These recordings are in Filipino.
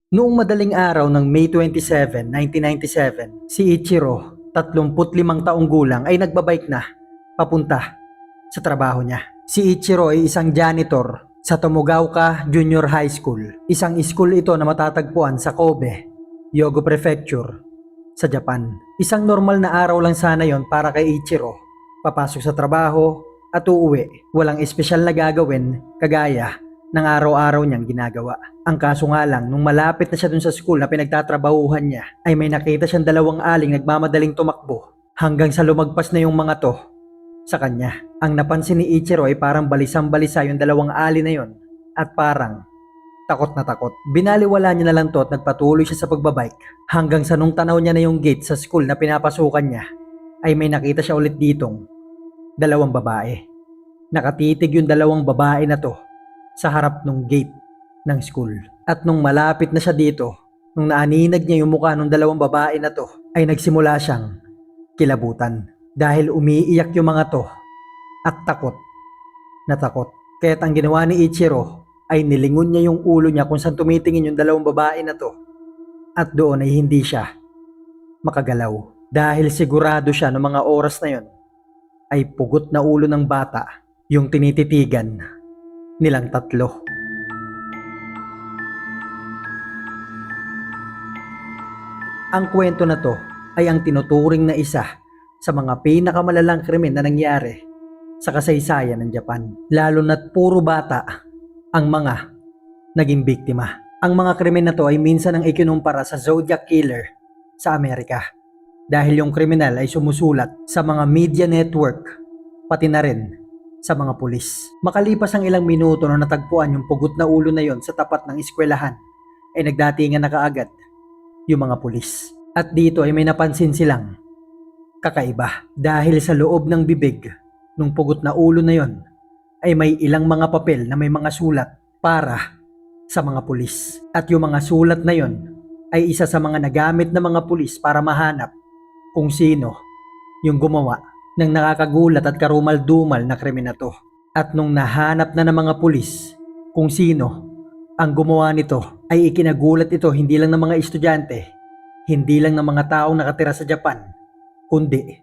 Noong madaling araw ng May 27, 1997, si Ichiro, 35 taong gulang ay nagbabike na papunta sa trabaho niya. Si Ichiro ay isang janitor sa Tomogaoka Junior High School. Isang school ito na matatagpuan sa Kobe, Hyogo Prefecture, sa Japan. Isang normal na araw lang sana yon para kay Ichiro. Papasok sa trabaho at uuwi. Walang espesyal na gagawin kagaya ng araw-araw niyang ginagawa. Ang kaso nga lang, nung malapit na siya dun sa school na pinagtatrabahuhan niya, ay may nakita siyang dalawang aling nagmamadaling tumakbo hanggang sa lumagpas na yung mga to sa kanya. Ang napansin ni Ichiro ay parang balisang-balisa yung dalawang ali na yon at parang takot na takot. Binaliwala niya na lang to at nagpatuloy siya sa pagbabike hanggang sa nung tanaw niya na yung gate sa school na pinapasukan niya ay may nakita siya ulit ditong dalawang babae. Nakatitig yung dalawang babae na to sa harap ng gate ng school. At nung malapit na siya dito, nung naaninag niya yung mukha ng dalawang babae na to, ay nagsimula siyang kilabutan. Dahil umiiyak yung mga to at takot na takot. Kaya't ang ginawa ni Ichiro ay nilingon niya yung ulo niya kung saan tumitingin yung dalawang babae na to. At doon ay hindi siya makagalaw. Dahil sigurado siya ng mga oras na yon ay pugot na ulo ng bata yung tinititigan nilang tatlo. Ang kwento na to ay ang tinuturing na isa sa mga pinakamalalang krimen na nangyari sa kasaysayan ng Japan. Lalo na't puro bata ang mga naging biktima. Ang mga krimen na to ay minsan ang ikinumpara sa Zodiac Killer sa Amerika. Dahil yung kriminal ay sumusulat sa mga media network, pati na rin sa mga pulis. Makalipas ang ilang minuto na natagpuan yung pugot na ulo na yon sa tapat ng eskwelahan, ay nagdatingan na kaagad yung mga pulis. At dito ay may napansin silang kakaiba dahil sa loob ng bibig ng pugot na ulo na yon ay may ilang mga papel na may mga sulat para sa mga pulis. At yung mga sulat na yon ay isa sa mga nagamit ng mga pulis para mahanap kung sino yung gumawa ng nakakagulat at karumal-dumal na krimen na to. At nung nahanap na ng mga pulis kung sino ang gumawa nito, ay ikinagulat ito hindi lang ng mga estudyante, hindi lang ng mga taong nakatira sa Japan, kundi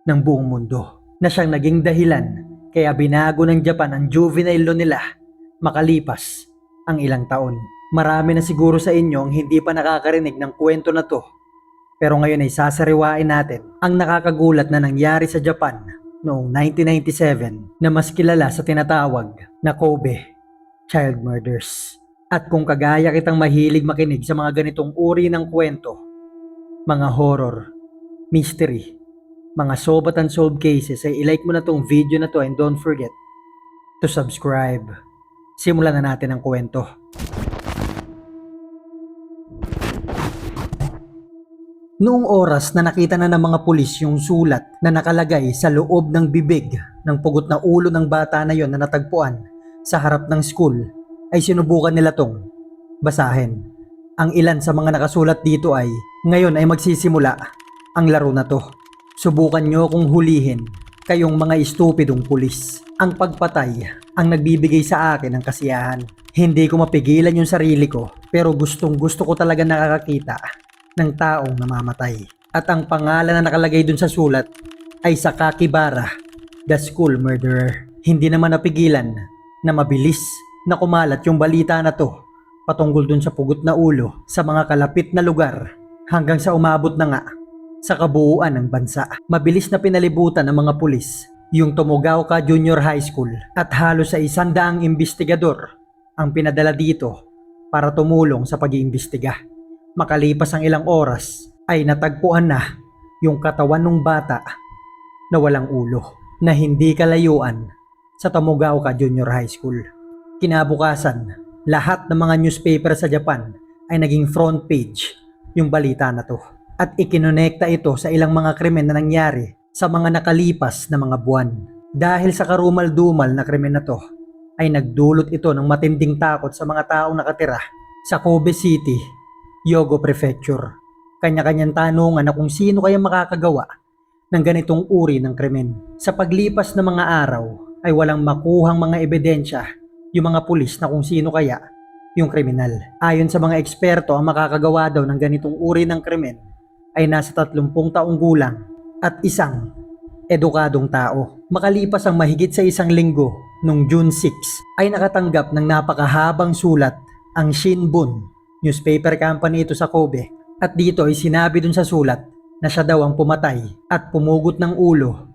ng buong mundo, na siyang naging dahilan kaya binago ng Japan ang juvenile law nila makalipas ang ilang taon. Marami na siguro sa inyo ang hindi pa nakakarinig ng kwento na to, pero ngayon ay sasariwain natin ang nakakagulat na nangyari sa Japan noong 1997 na mas kilala sa tinatawag na Kobe Child Murders. At kung kagaya kitang mahilig makinig sa mga ganitong uri ng kwento, mga horror, mystery, mga solved and unsolved cases, ay ilike mo na tong video na to and don't forget to subscribe. Simulan na natin ang kwento. Noong oras na nakita na ng mga pulis yung sulat na nakalagay sa loob ng bibig ng pugot na ulo ng bata na yon na natagpuan sa harap ng school, ay sinubukan nila tong basahin. Ang ilan sa mga nakasulat dito ay, ngayon ay magsisimula ang laro na to. Subukan nyo kung hulihin, kayong mga estupidong pulis. Ang pagpatay ang nagbibigay sa akin ng kasiyahan. Hindi ko mapigilan yung sarili ko, pero gustong gusto ko talaga nakakakita ng taong namamatay. At ang pangalan na nakalagay dun sa sulat ay Sakakibara, the school murderer. Hindi naman napigilan na mabilis na kumalat yung balita na to patungkol dun sa pugot na ulo sa mga kalapit na lugar hanggang sa umabot na nga sa kabuuan ng bansa. Mabilis na pinalibutan ng mga pulis yung Tomogaoka Junior High School at halos sa 100 investigador ang pinadala dito para tumulong sa pag-iimbestiga. Makalipas ang ilang oras ay natagpuan na yung katawan ng bata na walang ulo na hindi kalayuan sa Tomogaoka Junior High School. Kinabukasan, lahat ng mga newspaper sa Japan ay naging front page yung balita na to at ikinonekta ito sa ilang mga krimen na nangyari sa mga nakalipas na mga buwan. Dahil sa karumal-dumal na krimen na to ay nagdulot ito ng matinding takot sa mga taong nakatira sa Kobe City, Hyogo Prefecture. Kanya-kanyang tanungan na kung sino kaya makakagawa ng ganitong uri ng krimen. Sa paglipas ng mga araw ay walang makuhang mga ebidensya yung mga pulis na kung sino kaya yung kriminal. Ayon sa mga eksperto, ang makakagawa daw ng ganitong uri ng krimen ay nasa 30 taong gulang at isang edukadong tao. Makalipas ang mahigit sa isang linggo, nung June 6, ay nakatanggap ng napakahabang sulat ang Shinbun, newspaper company ito sa Kobe. At dito ay sinabi dun sa sulat na siya daw ang pumatay at pumugot ng ulo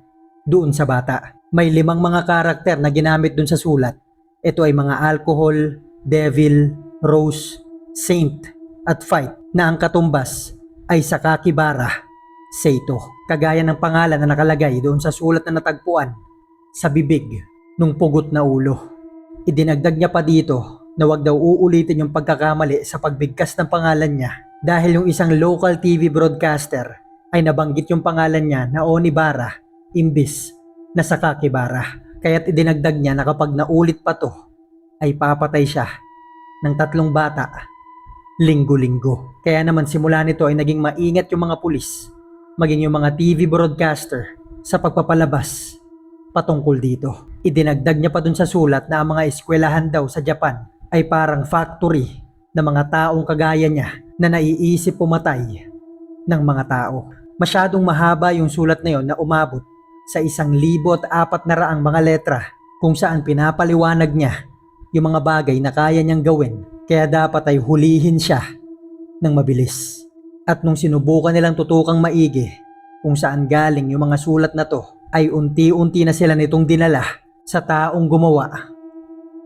doon sa bata. May 5 mga karakter na ginamit dun sa sulat. Ito ay mga alcohol, devil, rose, saint, at fight na ang katumbas ay Sakakibara Seito. Kagaya ng pangalan na nakalagay doon sa sulat na natagpuan sa bibig nung pugot na ulo. Idinagdag niya pa dito na wag daw uulitin yung pagkakamali sa pagbigkas ng pangalan niya dahil yung isang local TV broadcaster ay nabanggit yung pangalan niya na Onibara imbis na Sakakibara. Kaya't idinagdag niya na kapag naulit pa to ay papatay siya ng 3 bata linggo-linggo. Kaya naman simula nito ay naging maingat yung mga pulis maging yung mga TV broadcaster sa pagpapalabas patungkol dito. Idinagdag niya pa dun sa sulat na ang mga eskwelahan daw sa Japan ay parang factory ng mga taong kagaya niya na naiisip pumatay ng mga tao. Masyadong mahaba yung sulat na yon na umabot sa 1,400 mga letra kung saan pinapaliwanag niya yung mga bagay na kaya niyang gawin kaya dapat ay hulihin siya ng mabilis. At nung sinubukan nilang tutukang maigi kung saan galing yung mga sulat na to ay unti-unti na sila nitong dinala sa taong gumawa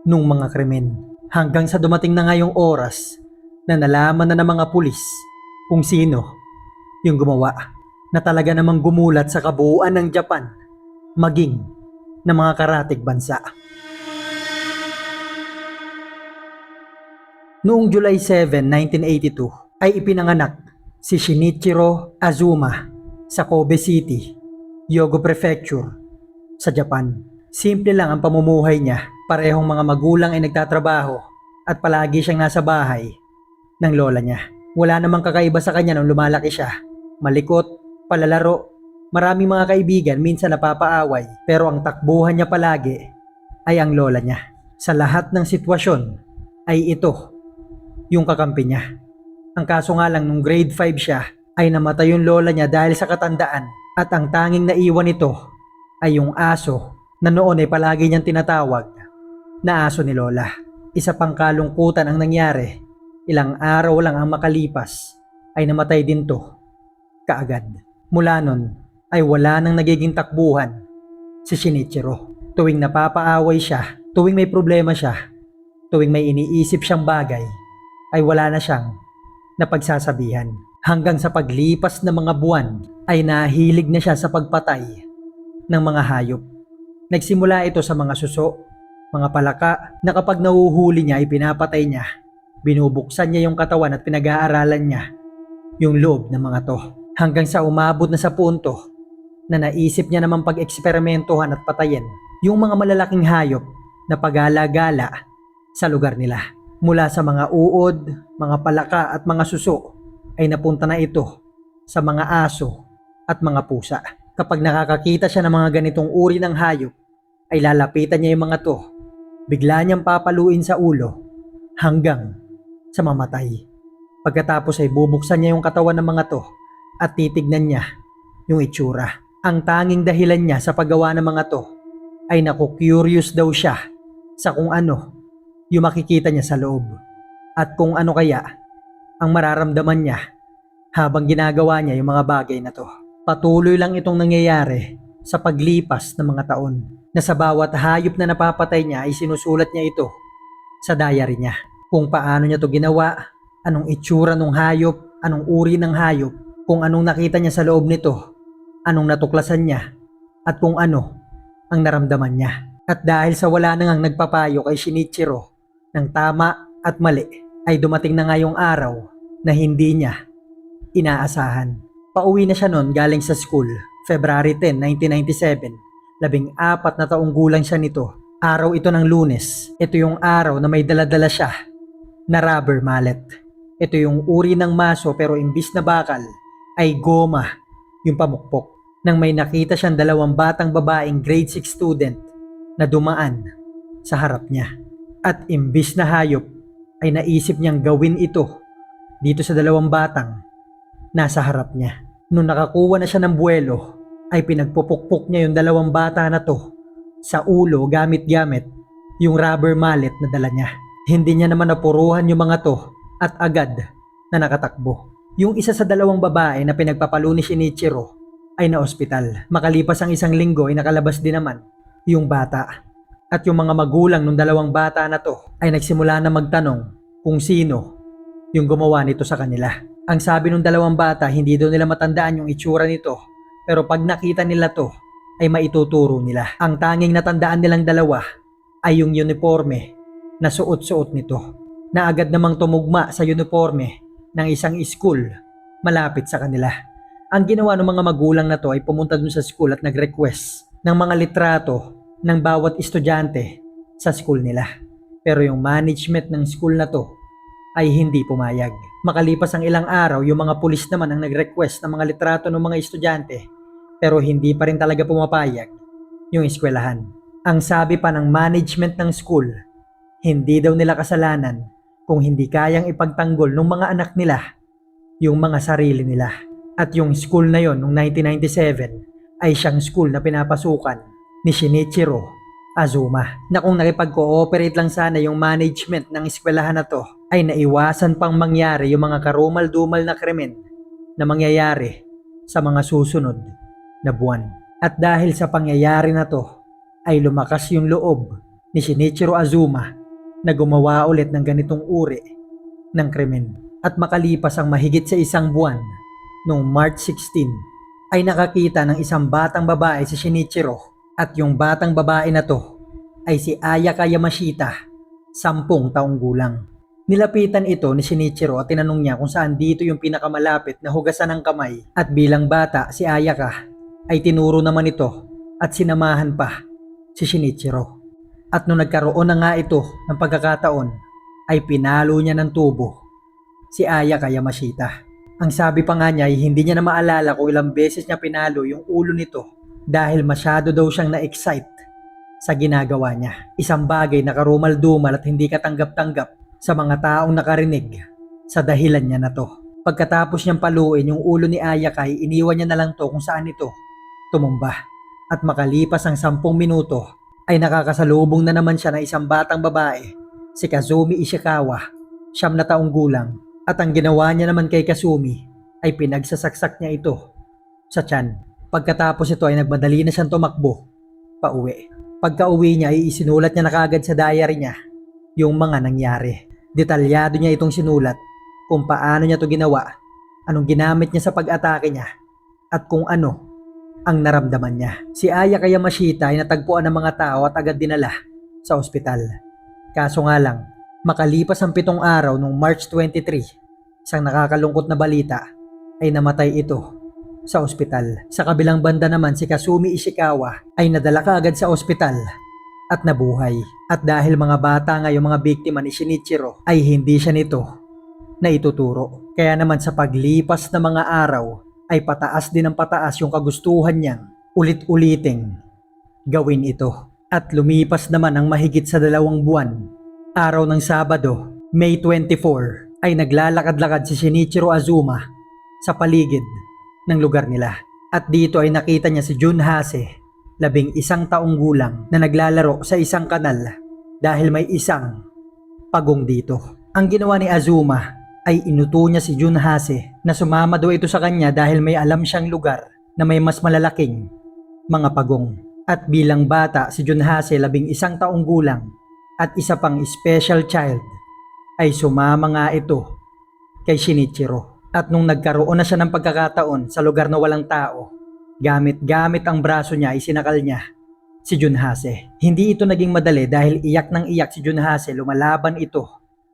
nung mga krimen. Hanggang sa dumating na ngayong oras na nalaman na ng mga pulis kung sino yung gumawa na talaga namang gumulat sa kabuuan ng Japan maging ng mga karatig bansa. Noong July 7, 1982 ay ipinanganak si Shinichiro Azuma sa Kobe City, Hyogo Prefecture, sa Japan. Simple lang ang pamumuhay niya. Parehong mga magulang ay nagtatrabaho at palagi siyang nasa bahay ng lola niya. Wala namang kakaiba sa kanya nung lumalaki siya. Malikot, palalaro, maraming mga kaibigan, minsan napapaaway. Pero ang takbuhan niya palagi ay ang lola niya. Sa lahat ng sitwasyon ay ito yung kakampi niya. Ang kaso nga lang nung grade 5 siya ay namatay yung lola niya dahil sa katandaan at ang tanging naiwan nito ay yung aso na noon ay palagi niyang tinatawag na aso ni lola. Isa pang kalungkutan ang nangyari, ilang araw lang ang makalipas ay namatay din to kaagad. Mula nun ay wala nang nagiging takbuhan si Shinichiro. Tuwing napapaaway siya, tuwing may problema siya, tuwing may iniisip siyang bagay ay wala na siyang napagsasabihan. Hanggang sa paglipas ng mga buwan ay nahilig na siya sa pagpatay ng mga hayop. Nagsimula ito sa mga suso, mga palaka na kapag nahuhuli niya ay pinapatay niya. Binubuksan niya yung katawan at pinag-aaralan niya yung loob ng mga to. Hanggang sa umabot na sa punto na naisip niya naman pag-eksperimentohan at patayin yung mga malalaking hayop na pagala-gala sa lugar nila. Mula sa mga uod, mga palaka at mga suso ay napunta na ito sa mga aso at mga pusa. Kapag nakakakita siya ng mga ganitong uri ng hayop ay lalapitan niya yung mga to. Bigla niyang papaluin sa ulo hanggang sa mamatay. Pagkatapos ay bubuksan niya yung katawan ng mga to at titignan niya yung itsura. Ang tanging dahilan niya sa paggawa ng mga to ay naku-curious daw siya sa kung ano yung makikita niya sa loob at kung ano kaya ang mararamdaman niya habang ginagawa niya yung mga bagay na to. Patuloy lang itong nangyayari sa paglipas ng mga taon na sa bawat hayop na napapatay niya ay sinusulat niya ito sa diary niya. Kung paano niya to ginawa, anong itsura ng hayop, anong uri ng hayop, kung anong nakita niya sa loob nito, anong natuklasan niya, at kung ano ang naramdaman niya. At dahil sa wala nang nagpapayo kay Shinichiro ng tama at mali, ay dumating na ngayong araw na hindi niya inaasahan. Pauwi na siya noon galing sa school, February 10, 1997. 14 na taong gulang siya nito. Araw ito ng Lunes. Ito yung araw na may daladala siya na rubber mallet. Ito yung uri ng maso pero imbis na bakal ay goma yung pamukpok. Nang may nakita siyang 2 batang babaeng grade 6 student na dumaan sa harap niya. At imbis na hayop ay naisip niyang gawin ito dito sa dalawang batang nasa harap niya. Nung nakakuha na siya ng buwelo, ay pinagpupukpok niya yung dalawang bata na to sa ulo gamit-gamit yung rubber mallet na dala niya. Hindi niya naman napuruhan yung mga to at agad na nakatakbo. Yung isa sa dalawang babae na pinagpapalo ni Shinichiro ay na-ospital. Makalipas ang isang linggo ay nakalabas din naman yung bata. At yung mga magulang ng dalawang bata na to ay nagsimula na magtanong kung sino yung gumawa nito sa kanila. Ang sabi ng dalawang bata, hindi daw nila matandaan yung itsura nito, pero pag nakita nila to ay maituturo nila. Ang tanging natandaan nilang dalawa ay yung uniforme na suot-suot nito, na agad namang tumugma sa uniforme ng isang school malapit sa kanila. Ang ginawa ng mga magulang na to ay pumunta dun sa school at nag-request ng mga litrato ng bawat estudyante sa school nila. Pero yung management ng school na to ay hindi pumayag. Makalipas ang ilang araw, yung mga pulis naman ang nag-request ng mga litrato ng mga estudyante, pero hindi pa rin talaga pumapayag yung eskwelahan. Ang sabi pa ng management ng school, hindi daw nila kasalanan kung hindi kayang ipagtanggol ng mga anak nila yung mga sarili nila. At yung school na yon noong 1997 ay siyang school na pinapasukan ni Shinichiro Azuma, na kung nakipag-cooperate lang sana yung management ng eskwelahan na to ay naiwasan pang mangyari yung mga karumal-dumal na krimen na mangyayari sa mga susunod na buwan. At dahil sa pangyayari na to ay lumakas yung loob ni Shinichiro Azuma na gumawa ulit ng ganitong uri ng krimen. At makalipas ang mahigit sa isang buwan, noong March 16 ay nakakita ng isang batang babae si Shinichiro. At yung batang babae na to ay si Ayaka Yamashita, 10 taong gulang. Nilapitan ito ni Shinichiro at tinanong niya kung saan dito yung pinakamalapit na hugasan ng kamay. At bilang bata, si Ayaka ay tinuro naman ito at sinamahan pa si Shinichiro. At nung nagkaroon na nga ito ng pagkakataon, ay pinalo niya ng tubo si Ayaka Yamashita. Ang sabi pa nga niya ay hindi niya na maalala kung ilang beses niya pinalo yung ulo nito dahil masyado daw siyang na-excite sa ginagawa niya. Isang bagay na karumal-dumal at hindi katanggap-tanggap sa mga taong nakarinig sa dahilan niya na to. Pagkatapos niyang paluin yung ulo ni Ayaka, iniwan niya na lang to kung saan ito tumumba. At makalipas ang 10 minuto ay nakakasalubong na naman siya ng isang batang babae, si Kazumi Ishikawa, 9 na taong gulang. At ang ginawa niya naman kay Kazumi ay pinagsasaksak niya ito sa tiyan. Pagkatapos ito ay nagmadali na siyang tumakbo pauwi. Pagka-uwi niya ay isinulat niya na kaagad sa diary niya yung mga nangyari. Detalyado niya itong sinulat kung paano niya ito ginawa, anong ginamit niya sa pag-atake niya, at kung ano ang naramdaman niya. Si Ayaka Yamashita ay natagpuan ng mga tao at agad dinala sa ospital. Kaso nga lang, makalipas ang 7 araw noong March 23, isang nakakalungkot na balita ay namatay ito sa ospital. Sa kabilang banda naman, si Kazumi Ishikawa ay nadala kaagad sa ospital at nabuhay. At dahil mga bata nga yung mga biktima ni Shinichiro, ay hindi siya nito na ituturo. Kaya naman sa paglipas ng mga araw ay pataas din ng pataas yung kagustuhan niyang ulit-uliting gawin ito. At lumipas naman ang mahigit sa 2 buwan. Araw ng Sabado, May 24, ay naglalakad-lakad si Shinichiro Azuma sa paligid ng lugar nila. At dito ay nakita niya si Junhase, 11 taong gulang, na naglalaro sa isang kanal dahil may isang pagong dito. Ang ginawa ni Azuma ay inuto niya si Junhase na sumama daw ito sa kanya dahil may alam siyang lugar na may mas malalaking mga pagong. At bilang bata, si Junhase, 11 taong gulang at isa pang special child, ay sumama nga ito kay Shinichiro. At nung nagkaroon na siya ng pagkakataon sa lugar na walang tao, gamit-gamit ang braso niya ay sinakal niya si Junhase. Hindi ito naging madali dahil iyak ng iyak si Junhase, lumalaban ito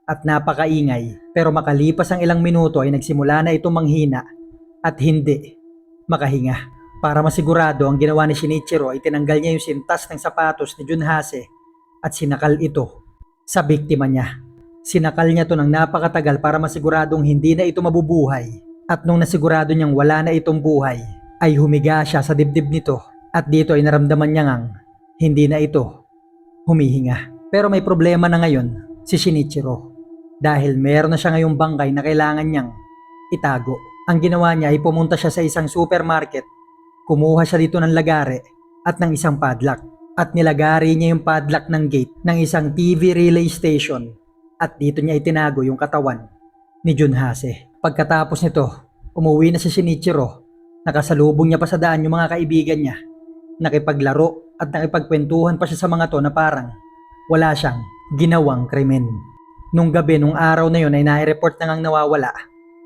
at napakaingay. Pero makalipas ang ilang minuto ay nagsimula na itong manghina at hindi makahinga. Para masigurado, ang ginawa ni Shinichiro ay tinanggal niya yung sintas ng sapatos ni Junhase at sinakal ito sa biktima niya. Sinakal niya to ng napakatagal para masiguradong hindi na ito mabubuhay. At nung nasigurado niyang wala na itong buhay, ay humiga siya sa dibdib nito. At dito ay naramdaman niya ngang hindi na ito humihinga. Pero may problema na ngayon si Shinichiro. dahil meron na siya ngayong bangkay na kailangan niyang itago. Ang ginawa niya ay pumunta siya sa isang supermarket, kumuha siya dito ng lagare at ng isang padlock at nilagari niya yung padlock ng gate ng isang TV relay station at dito niya itinago yung katawan ni Junhase. Pagkatapos nito, umuwi na si Shinichiro. Nakasalubong niya pa sa daan yung mga kaibigan niya. Nakipaglaro at nakipagkwentuhan pa siya sa mga to na parang wala siyang ginawang krimen. Nung gabi, nung araw na yun ay nai-report na ngang nawawala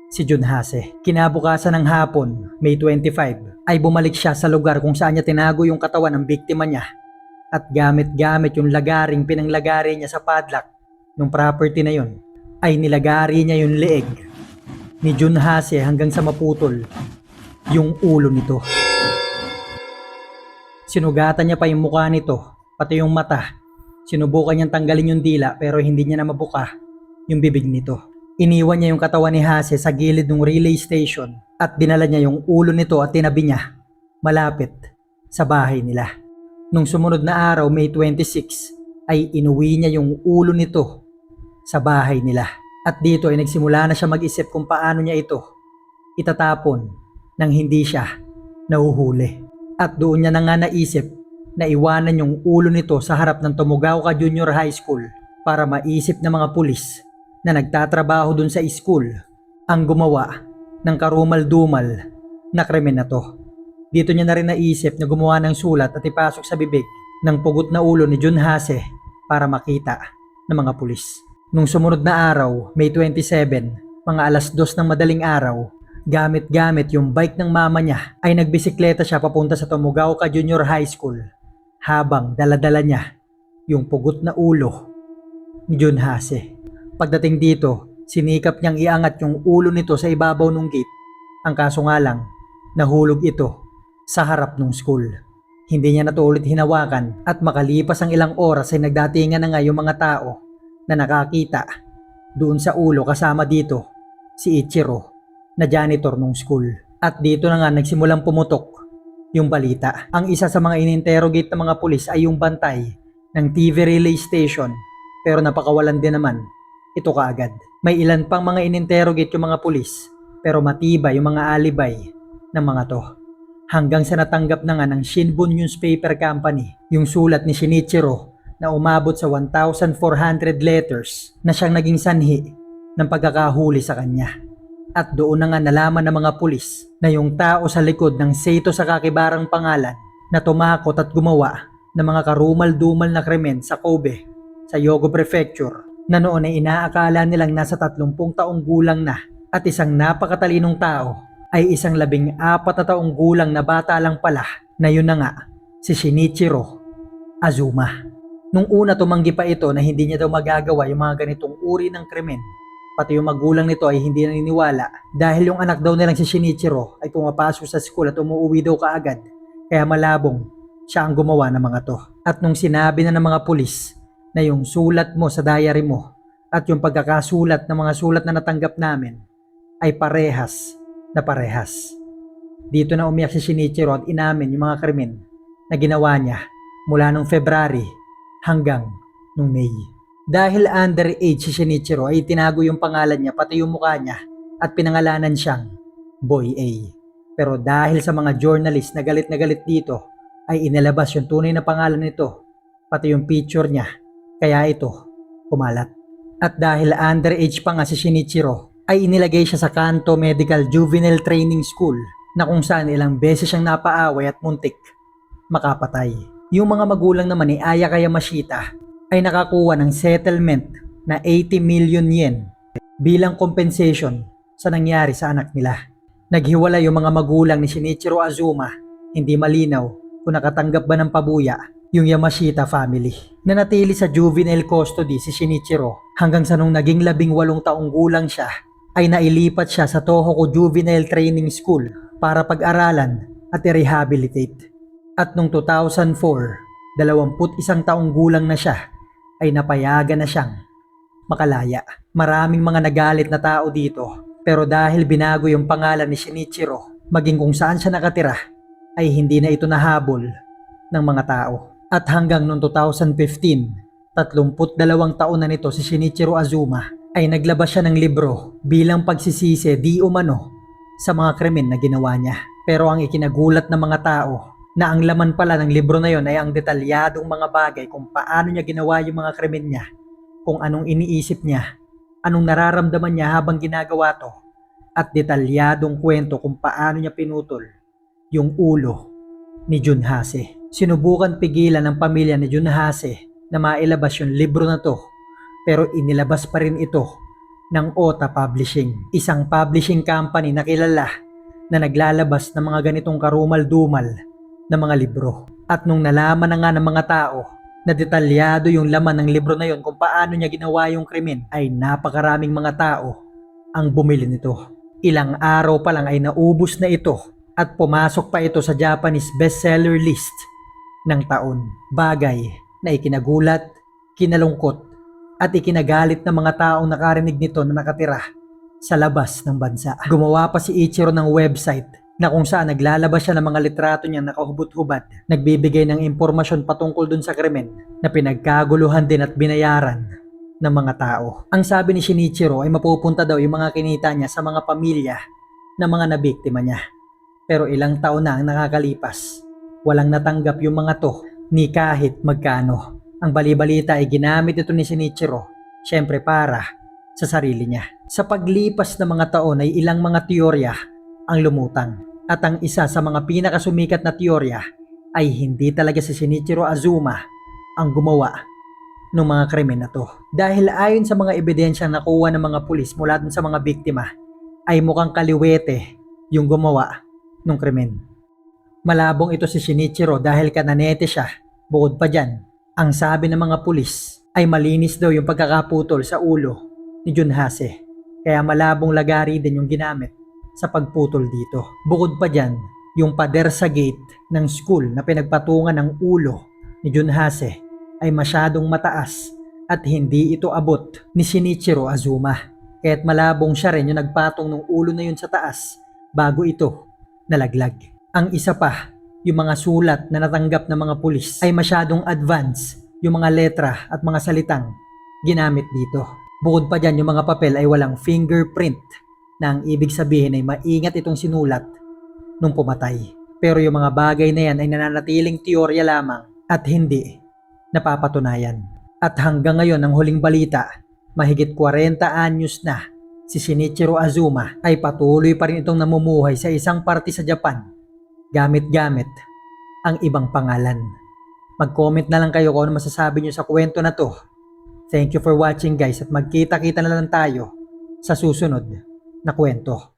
si Junhase. Kinabukasan ng hapon, May 25, ay bumalik siya sa lugar kung saan niya tinago yung katawan ng biktima niya at gamit-gamit yung lagaring pinanglagari niya sa padlock ng property na yun ay nilagari niya yung leeg ni Junhase hanggang sa maputol yung ulo nito. Sinugatan niya pa yung mukha nito, pati yung mata. Sinubukan niyang tanggalin yung dila pero hindi niya na mabuka yung bibig nito. Iniwan niya yung katawan ni Hase sa gilid ng relay station at dinala niya yung ulo nito at tinabi niya malapit sa bahay nila. Nung sumunod na araw, May 26, ay inuwi niya yung ulo nito sa bahay nila. At dito ay nagsimula na siya mag-isip kung paano niya ito itatapon nang hindi siya nahuhuli. At doon niya na nga naisip na iwanan yung ulo nito sa harap ng Tomogaoka Junior High School para maisip ng mga pulis na nagtatrabaho dun sa school ang gumawa ng karumal-dumal na krimen na to. Dito niya na rin naisip na gumawa ng sulat at ipasok sa bibig ng pugot na ulo ni Junhase para makita ng mga pulis. Nung sumunod na araw, May 27, mga 2:00 ng madaling araw, gamit-gamit yung bike ng mama niya ay nagbisikleta siya papunta sa Tomogaoka Junior High School habang daladala niya yung pugot na ulo ni Junhase. Pagdating dito, sinikap niyang iangat yung ulo nito sa ibabaw ng gate. Ang kaso nga lang, nahulog ito sa harap ng school. Hindi niya na to ulit hinawakan at makalipas ang ilang oras ay nagdatingan na nga yung mga tao na nakakita doon sa ulo kasama dito si Ichiro na janitor ng school. At dito na nga nagsimulang pumutok yung balita. Ang isa sa mga ininterrogate ng mga pulis ay yung bantay ng TV relay station pero napakawalan din naman ito kaagad. May ilan pang mga ininterrogate yung mga pulis pero matibay yung mga alibay ng mga to. Hanggang sa natanggap na nga ng Shinbun Newspaper Company yung sulat ni Shinichiro na umabot sa 1,400 letters na siyang naging sanhi ng pagkakahuli sa kanya. At doon na nga nalaman ng mga pulis na yung tao sa likod ng Seito Sakakibarang pangalan na tumakot at gumawa ng mga karumal-dumal na krimen sa Kobe, sa Hyogo Prefecture, na noon ay inaakala nilang nasa 30 taong gulang na at isang napakatalinong tao ay isang 14 na taong gulang na bata lang pala na yun na nga si Shinichiro Azuma. Nung una tumanggi pa ito na hindi niya daw magagawa yung mga ganitong uri ng krimen. Pati yung magulang nito ay hindi naniniwala dahil yung anak daw nilang si Shinichiro ay pumapasok sa school at umuwi daw kaagad. Kaya malabong siya ang gumawa ng mga to. At nung sinabi na ng mga pulis na yung sulat mo sa diary mo at yung pagkakasulat ng mga sulat na natanggap namin ay parehas na parehas. Dito na umiyak si Shinichiro at inamin yung mga krimen na ginawa niya mula nung February hanggang nung May. Dahil underage si Shinichiro ay tinago yung pangalan niya pati yung mukha niya at pinangalanan siyang Boy A. Pero dahil sa mga journalist na galit dito ay inilabas yung tunay na pangalan nito pati yung picture niya kaya ito kumalat. At dahil underage pa nga si Shinichiro ay inilagay siya sa Kanto Medical Juvenile Training School na kung saan ilang beses siyang napaaway at muntik makapatay. Yung mga magulang naman ni Ayaka Yamashita ay nakakuha ng settlement na 80 million yen bilang compensation sa nangyari sa anak nila. Naghiwalay yung mga magulang ni Shinichiro Azuma, hindi malinaw kung nakatanggap ba ng pabuya yung Yamashita family. Nanatili sa juvenile custody si Shinichiro hanggang sa nung naging 18 taong gulang siya ay nailipat siya sa Tohoku Juvenile Training School para pag-aralan at i-rehabilitate. At nung 2004, 21 taong gulang na siya ay napayagan na siyang makalaya. Maraming mga nagalit na tao dito pero dahil binago yung pangalan ni Shinichiro maging kung saan siya nakatira ay hindi na ito nahabol ng mga tao. At hanggang noong 2015, 32 taon na nito si Shinichiro Azuma ay naglabas siya ng libro bilang pagsisisi di umano sa mga krimen na ginawa niya. Pero ang ikinagulat ng mga tao na ang laman pala ng libro na yon ay ang detalyadong mga bagay kung paano niya ginawa yung mga krimen niya, kung anong iniisip niya, anong nararamdaman niya habang ginagawa to, at detalyadong kwento kung paano niya pinutol yung ulo ni Junhase. Sinubukan pigilan ng pamilya ni Junhase na mailabas yung libro na to, pero inilabas pa rin ito ng Ota Publishing, isang publishing company na kilala na naglalabas ng mga ganitong karumal-dumal na mga libro. At nung nalaman na nga ng mga tao na detalyado yung laman ng libro na yon kung paano niya ginawa yung krimen, ay napakaraming mga tao ang bumili nito. Ilang araw pa lang ay naubos na ito at pumasok pa ito sa Japanese bestseller list ng taon. Bagay na ikinagulat, kinalungkot at ikinagalit ng mga taong nakarinig nito na nakatira sa labas ng bansa. Gumawa pa si Ichiro ng website na kung saan naglalabas siya ng mga litrato niya nakahubad-hubad, nagbibigay ng impormasyon patungkol dun sa krimen na pinagkaguluhan din at binayaran ng mga tao. Ang sabi ni Shinichiro ay mapupunta daw yung mga kinita niya sa mga pamilya ng mga nabiktima niya. Pero ilang taon na ang nakakalipas, walang natanggap yung mga to ni kahit magkano. Ang balibalita ay ginamit ito ni Shinichiro, syempre para sa sarili niya. Sa paglipas ng mga taon ay ilang mga teorya ang lumutang. At ang isa sa mga pinakasumikat na teorya ay hindi talaga si Shinichiro Azuma ang gumawa ng mga krimen na to. Dahil ayon sa mga ebidensyang nakuha ng mga pulis mula dun sa mga biktima, ay mukhang kaliwete yung gumawa ng krimen. Malabong ito si Shinichiro dahil kananete siya. Bukod pa dyan, ang sabi ng mga pulis ay malinis daw yung pagkakaputol sa ulo ni Junhase. Kaya malabong lagari din yung ginamit sa pagputol dito. Bukod pa dyan, yung pader sa gate ng school na pinagpatungan ng ulo ni Junhase ay masyadong mataas at hindi ito abot ni Shinichiro Azuma. Kaya't malabong siya rin yung nagpatong ng ulo na yun sa taas bago ito nalaglag. Ang isa pa, yung mga sulat na natanggap ng mga pulis ay masyadong advance yung mga letra at mga salitang ginamit dito. Bukod pa dyan, yung mga papel ay walang fingerprint na ang ibig sabihin ay maingat itong sinulat nung pumatay. Pero yung mga bagay na yan ay nananatiling teorya lamang at hindi napapatunayan. At hanggang ngayon ang huling balita, mahigit 40 anyos na si Shinichiro Azuma ay patuloy pa rin itong namumuhay sa isang parte sa Japan gamit-gamit ang ibang pangalan. Mag-comment na lang kayo kung ano masasabi nyo sa kwento na to. Thank you for watching guys at magkita-kita na lang tayo sa susunod na kwento.